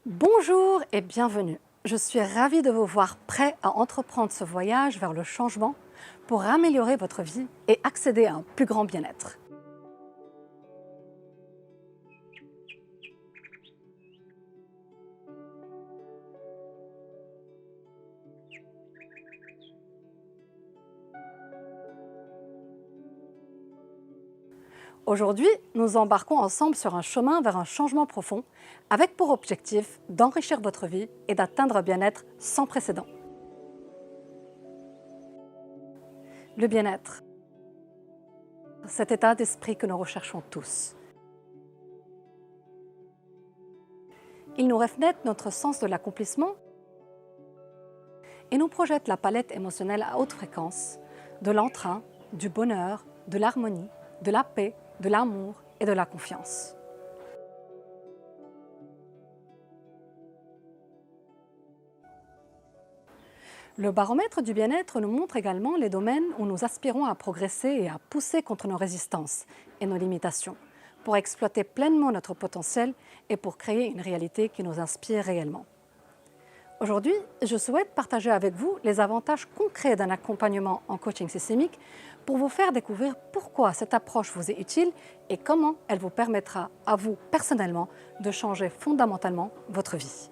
Bonjour et bienvenue. Je suis ravie de vous voir prêt à entreprendre ce voyage vers le changement pour améliorer votre vie et accéder à un plus grand bien-être. Aujourd'hui, nous embarquons ensemble sur un chemin vers un changement profond avec pour objectif d'enrichir votre vie et d'atteindre un bien-être sans précédent. Le bien-être, cet état d'esprit que nous recherchons tous. Il nous reflète notre sens de l'accomplissement et nous projette la palette émotionnelle à haute fréquence de l'entrain, du bonheur, de l'harmonie, de la paix, de l'amour et de la confiance. Le baromètre du bien-être nous montre également les domaines où nous aspirons à progresser et à pousser contre nos résistances et nos limitations, pour exploiter pleinement notre potentiel et pour créer une réalité qui nous inspire réellement. Aujourd'hui, je souhaite partager avec vous les avantages concrets d'un accompagnement en coaching systémique pour vous faire découvrir pourquoi cette approche vous est utile et comment elle vous permettra à vous personnellement de changer fondamentalement votre vie.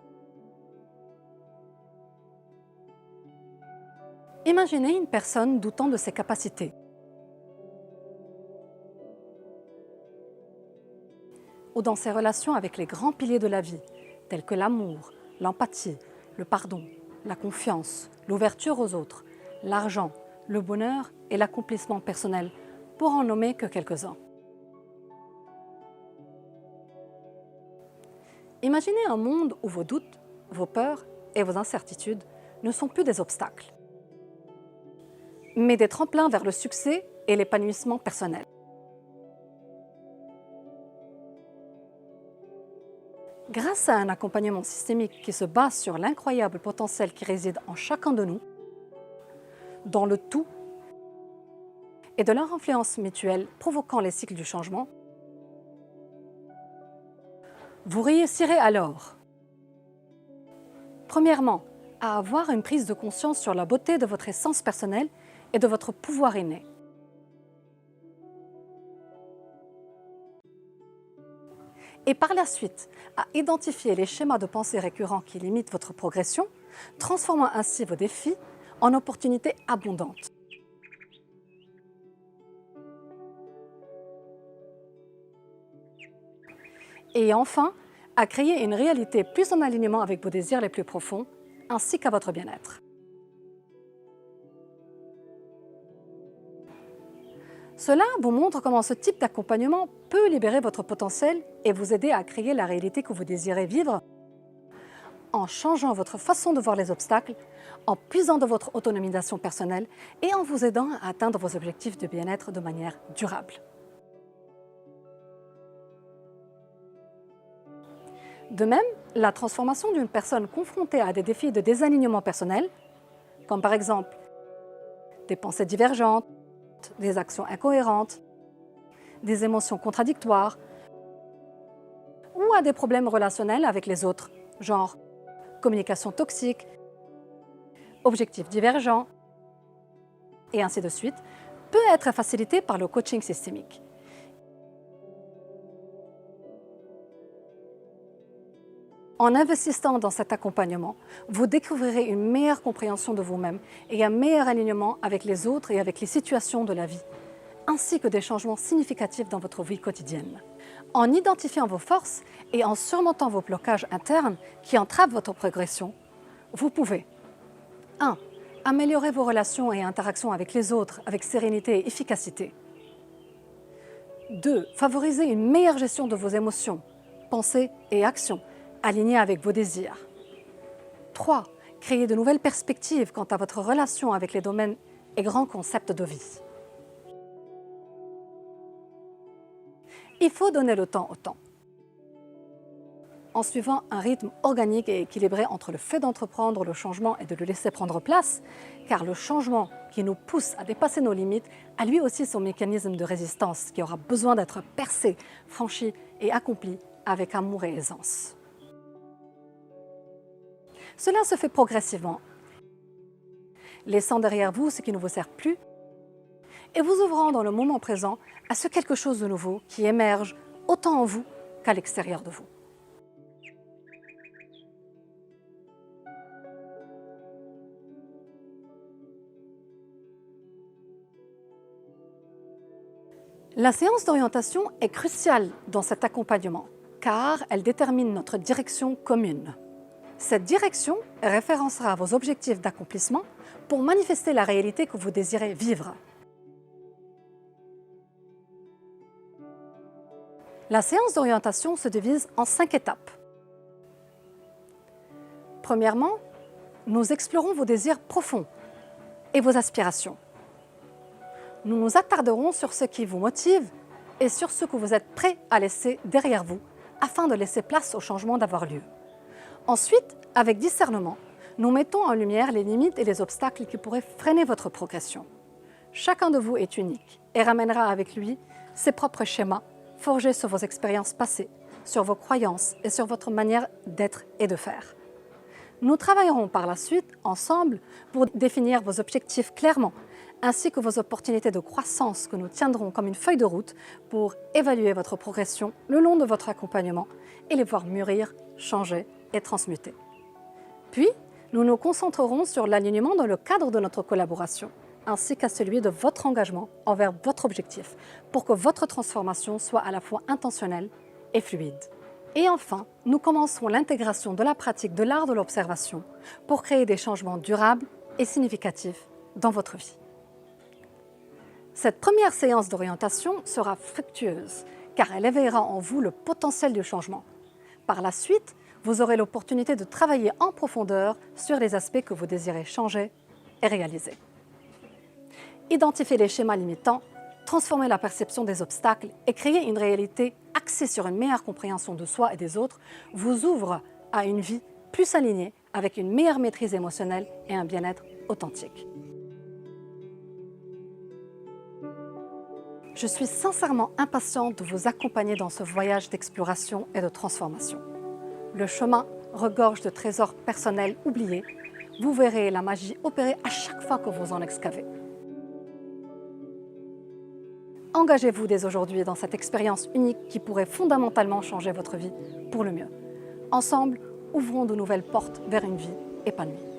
Imaginez une personne doutant de ses capacités ou dans ses relations avec les grands piliers de la vie, tels que l'amour, l'empathie, le pardon, la confiance, l'ouverture aux autres, l'argent, le bonheur et l'accomplissement personnel, pour en nommer que quelques-uns. Imaginez un monde où vos doutes, vos peurs et vos incertitudes ne sont plus des obstacles, mais des tremplins vers le succès et l'épanouissement personnel. Grâce à un accompagnement systémique qui se base sur l'incroyable potentiel qui réside en chacun de nous, dans le tout et de leur influence mutuelle provoquant les cycles du changement, vous réussirez alors, premièrement, à avoir une prise de conscience sur la beauté de votre essence personnelle et de votre pouvoir inné. Et par la suite, à identifier les schémas de pensée récurrents qui limitent votre progression, transformant ainsi vos défis en opportunités abondantes. Et enfin, à créer une réalité plus en alignement avec vos désirs les plus profonds, ainsi qu'à votre bien-être. Cela vous montre comment ce type d'accompagnement peut libérer votre potentiel et vous aider à créer la réalité que vous désirez vivre en changeant votre façon de voir les obstacles, en puisant de votre autonomisation personnelle et en vous aidant à atteindre vos objectifs de bien-être de manière durable. De même, la transformation d'une personne confrontée à des défis de désalignement personnel, comme par exemple des pensées divergentes, des actions incohérentes, des émotions contradictoires ou à des problèmes relationnels avec les autres, genre communication toxique, objectifs divergents, et ainsi de suite, peut être facilitée par le coaching systémique. En investissant dans cet accompagnement, vous découvrirez une meilleure compréhension de vous-même et un meilleur alignement avec les autres et avec les situations de la vie, ainsi que des changements significatifs dans votre vie quotidienne. En identifiant vos forces et en surmontant vos blocages internes qui entravent votre progression, vous pouvez 1. Améliorer vos relations et interactions avec les autres avec sérénité et efficacité. 2. Favoriser une meilleure gestion de vos émotions, pensées et actions, alignées avec vos désirs. 3. Créer de nouvelles perspectives quant à votre relation avec les domaines et grands concepts de vie. Il faut donner le temps au temps. En suivant un rythme organique et équilibré entre le fait d'entreprendre le changement et de le laisser prendre place, car le changement qui nous pousse à dépasser nos limites a lui aussi son mécanisme de résistance qui aura besoin d'être percé, franchi et accompli avec amour et aisance. Cela se fait progressivement, laissant derrière vous ce qui ne vous sert plus et vous ouvrant dans le moment présent à ce quelque chose de nouveau qui émerge autant en vous qu'à l'extérieur de vous. La séance d'orientation est cruciale dans cet accompagnement car elle détermine notre direction commune. Cette direction référencera vos objectifs d'accomplissement pour manifester la réalité que vous désirez vivre. La séance d'orientation se divise en 5 étapes. Premièrement, nous explorons vos désirs profonds et vos aspirations. Nous nous attarderons sur ce qui vous motive et sur ce que vous êtes prêt à laisser derrière vous afin de laisser place au changement d'avoir lieu. Ensuite, avec discernement, nous mettons en lumière les limites et les obstacles qui pourraient freiner votre progression. Chacun de vous est unique et ramènera avec lui ses propres schémas forgés sur vos expériences passées, sur vos croyances et sur votre manière d'être et de faire. Nous travaillerons par la suite ensemble pour définir vos objectifs clairement, ainsi que vos opportunités de croissance que nous tiendrons comme une feuille de route pour évaluer votre progression le long de votre accompagnement et les voir mûrir, changer et transmuter. Puis, nous nous concentrerons sur l'alignement dans le cadre de notre collaboration, ainsi qu'à celui de votre engagement envers votre objectif, pour que votre transformation soit à la fois intentionnelle et fluide. Et enfin, nous commencerons l'intégration de la pratique de l'art de l'observation pour créer des changements durables et significatifs dans votre vie. Cette première séance d'orientation sera fructueuse, car elle éveillera en vous le potentiel du changement. Par la suite, vous aurez l'opportunité de travailler en profondeur sur les aspects que vous désirez changer et réaliser. Identifier les schémas limitants, transformer la perception des obstacles et créer une réalité axée sur une meilleure compréhension de soi et des autres vous ouvre à une vie plus alignée avec une meilleure maîtrise émotionnelle et un bien-être authentique. Je suis sincèrement impatiente de vous accompagner dans ce voyage d'exploration et de transformation. Le chemin regorge de trésors personnels oubliés. Vous verrez la magie opérer à chaque fois que vous en excavez. Engagez-vous dès aujourd'hui dans cette expérience unique qui pourrait fondamentalement changer votre vie pour le mieux. Ensemble, ouvrons de nouvelles portes vers une vie épanouie.